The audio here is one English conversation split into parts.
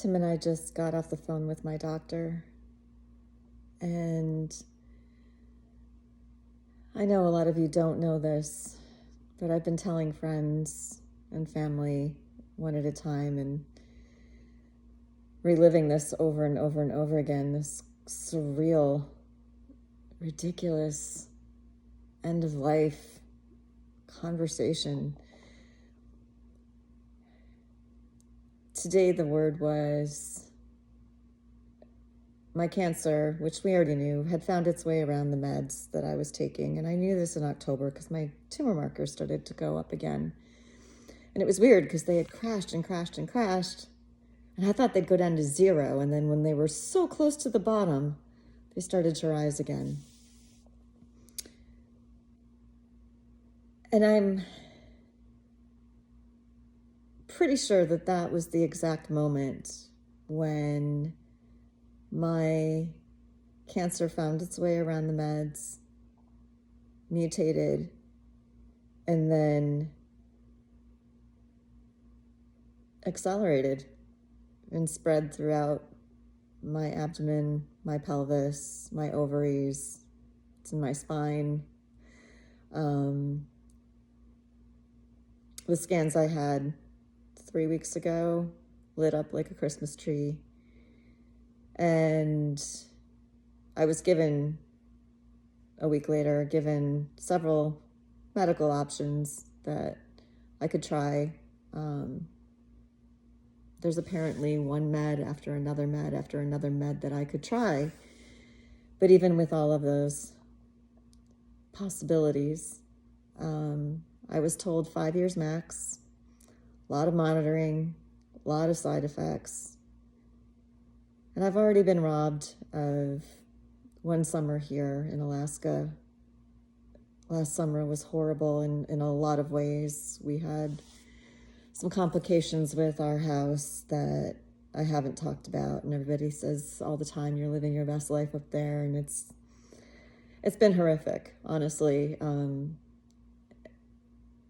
Tim and I just got off the phone with my doctor, and I know a lot of you don't know this, but I've been telling friends and family one at a time and reliving this over and over and over again, this surreal, ridiculous end of life conversation. Today the word was my cancer, which we already knew, had found its way around the meds that I was taking. And I knew this in October because my tumor markers started to go up again. And it was weird because they had crashed and crashed and crashed. And I thought they'd go down to 0. And then when they were so close to the bottom, they started to rise again. And I'm pretty sure that that was the exact moment when my cancer found its way around the meds, mutated, and then accelerated and spread throughout my abdomen, my pelvis, my ovaries. It's in my spine. The scans I had 3 weeks ago lit up like a Christmas tree. And I was given, a week later, several medical options that I could try. There's apparently one med after another med after another med that I could try. But even with all of those possibilities, I was told 5 years max, a lot of monitoring, a lot of side effects. And I've already been robbed of one summer here in Alaska. Last summer was horrible in a lot of ways. We had some complications with our house that I haven't talked about, and everybody says all the time you're living your best life up there, and it's been horrific, honestly.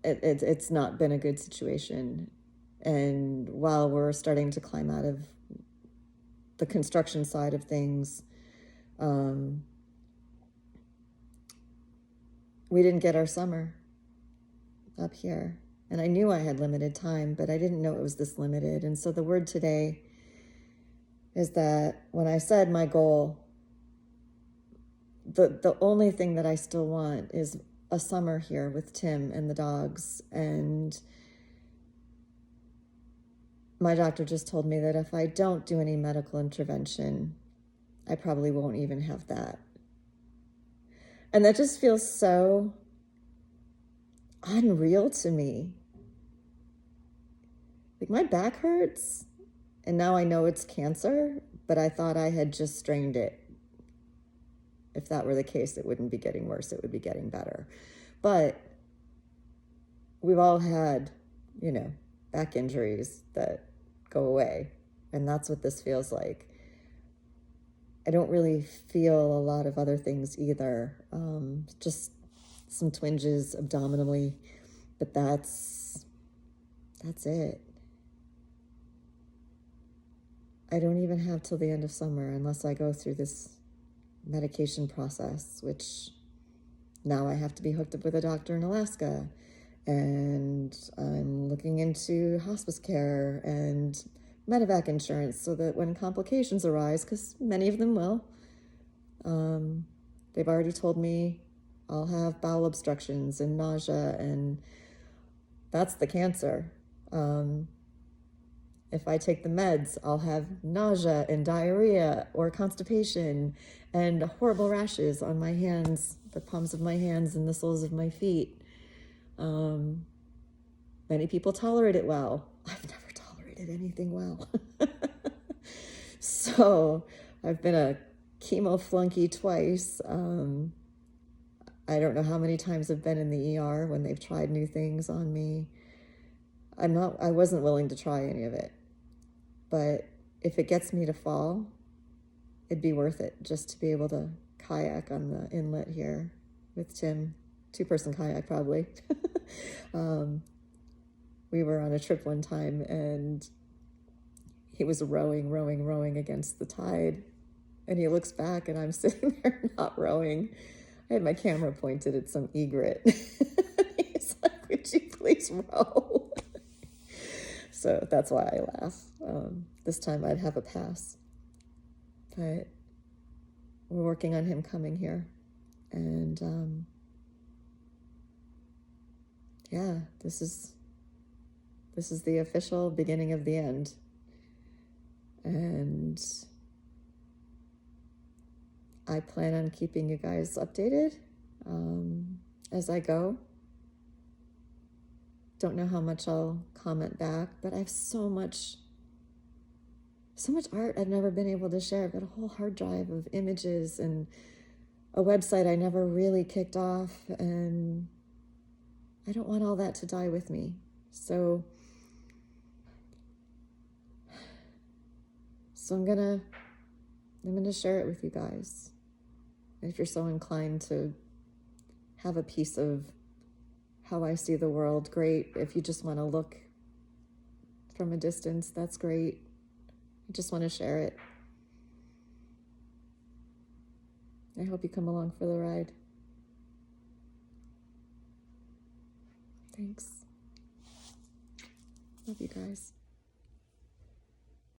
It's not been a good situation. And while we're starting to climb out of the construction side of things, we didn't get our summer up here. And I knew I had limited time, but I didn't know it was this limited. And so the word today is that when I said my goal, the only thing that I still want is a summer here with Tim and the dogs. And my doctor just told me that if I don't do any medical intervention, I probably won't even have that. And that just feels so unreal to me. Like, my back hurts, and now I know it's cancer, but I thought I had just strained it. If that were the case, it wouldn't be getting worse, it would be getting better. But we've all had, back injuries that go away, and that's what this feels like. I don't really feel a lot of other things either, just some twinges abdominally, but that's it. I don't even have till the end of summer unless I go through this medication process, which now I have to be hooked up with a doctor in Alaska, and I'm looking into hospice care and medevac insurance so that when complications arise, because many of them will, they've already told me I'll have bowel obstructions and nausea, and that's the cancer. If I take the meds, I'll have nausea and diarrhea or constipation and horrible rashes on my hands, the palms of my hands and the soles of my feet. Many people tolerate it well. I've never tolerated anything well. So I've been a chemo flunky twice. I don't know how many times I've been in the ER when they've tried new things on me. I wasn't willing to try any of it. But if it gets me to fall, it'd be worth it just to be able to kayak on the inlet here with Tim. 2-person kayak, probably. We were on a trip one time, and he was rowing against the tide. And he looks back and I'm sitting there not rowing. I had my camera pointed at some egret. He's like, would you please row? So that's why I laugh. This time I'd have a pass. But we're working on him coming here. And yeah, this is the official beginning of the end. And I plan on keeping you guys updated as I go. Don't know how much I'll comment back, but I have so much art I've never been able to share. I've got a whole hard drive of images and a website I never really kicked off, and I don't want all that to die with me. So I'm gonna share it with you guys. If you're so inclined to have a piece of how I see the world, great. If you just want to look from a distance, that's great. I just want to share it. I hope you come along for the ride. Thanks. Love you guys.